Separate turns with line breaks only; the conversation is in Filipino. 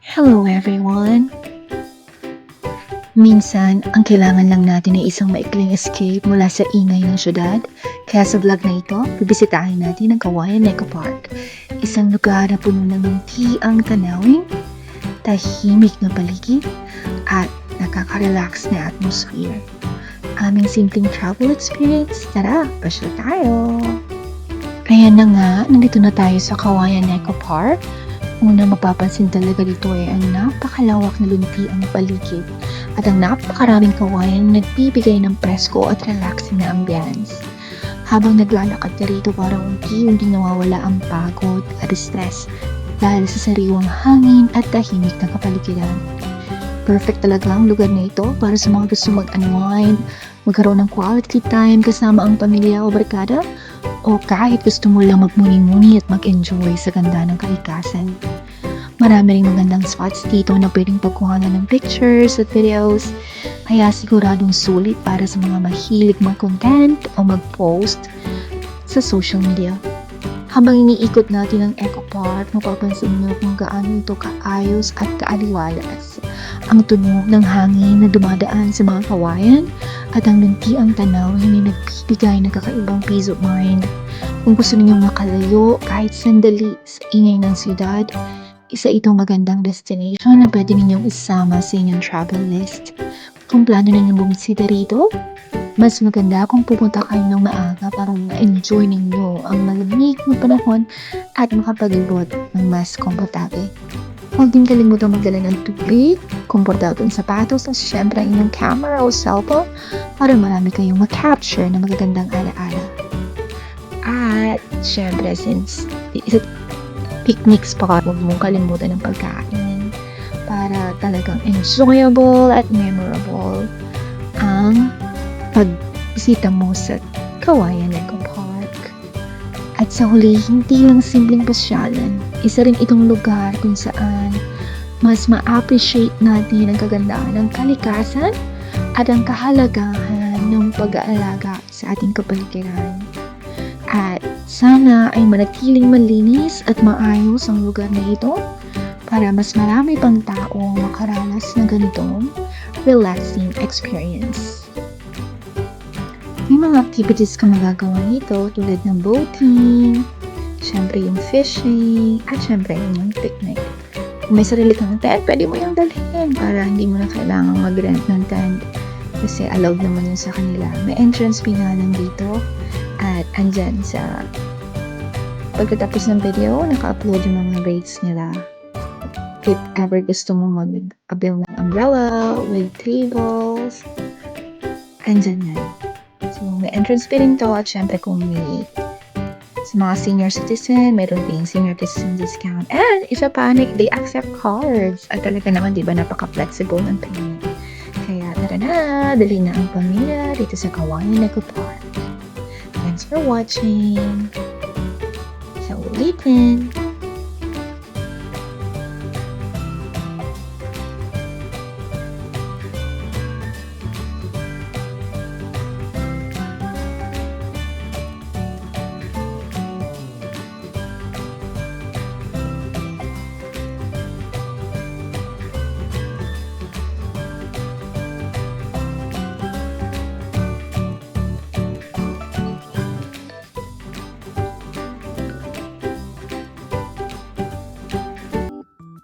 Hello everyone! Minsan, ang kailangan lang natin ay isang maikling escape mula sa ingay ng syudad. Kaya sa vlog na ito, bibisitahin natin ang Kawayan Eco Park. Isang lugar na puno ng ang tanawin, tahimik na paligid, at nakaka-relax na atmosphere. Aming simpleng travel experience, tara, pasyal tayo! Ayan na nga, nandito na tayo sa Kawayan Eco Park. Una mapapansin talaga dito ay ang napakalawak na luntiang paligid at ang napakaraming kawayan na nagbibigay ng presko at relaxing na ambience. Habang naglalakad ka rito parang unti-unting nawawala ang pagod at stress dahil sa sariwang hangin at tahimik na kapaligiran. Perfect talaga ang lugar na ito para sa mga gusto mag-unwind, magkaroon ng quality time kasama ang pamilya o barkada, o kahit gusto mo lang magmuni-muni at mag-enjoy sa ganda ng kalikasan. Marami ring magandang spots dito na pwedeng pagkuhanan ng pictures at videos, kaya siguradong sulit para sa mga mahilig mag-content o mag-post sa social media. Habang iniikot natin ang Eco Park, mapapansin nyo kung gaano ito kaayos at kaaliwalas. Ang tunog ng hangin na dumadaan sa mga kawayan at ang luntiang tanawin na nagbibigay ng kakaibang peace of mind. Kung gusto ninyong makalayo kahit sandali sa ingay ng siyudad, isa itong magandang destination na pwede ninyong isama sa inyong travel list. Kung plano ninyong bumisita rito, mas maganda kung pupunta kayo ng maaga para ma-enjoy ninyo ang malamig na panahon at makapaglibot ng mas komportable. Huwag din kalimutan magdala ng tubig, komportabling sapatos at syempre ang inyong camera o cellphone para marami kayong ma-capture na magagandang ala-ala. At syempre since it's a picnic spot, huwag mong kalimutan ng pagkain para talagang enjoyable at memorable ang pagbisita mo sa Kawayan Eco Park. At sa huli, hindi lang simpleng pasyalan, isa rin itong lugar kung saan mas ma-appreciate natin ang kagandahan ng kalikasan at ang kahalagahan ng pag-aalaga sa ating kapaligiran. At sana ay manatiling malinis at maayos ang lugar na ito para mas marami pang taong makaranas ng ganitong relaxing experience. May mga activities ka magagawa dito tulad ng boating, syempre yung fishing, at syempre yung picnic. Kung may sarili kang tent, pwede mo yung dalhin para hindi mo na kailangang mag-rent ng tent kasi allowed naman yun sa kanila. May entrance fee na lang dito at andyan sa pagkatapos ng video, naka-upload yung mga rates nila. If ever gusto mo mag-avail ng umbrella with tables, andyan yan. So, may entrance fee rin to at syempre kung may sa mga senior citizen, mayroon ding senior citizen discount. And isa pa, they accept cards. At talaga naman, di ba, napaka-flexible ng payment. Kaya tara na, dali na ang pamilya dito sa Kawayan Eco Park. Thanks for watching. Sa ulitin.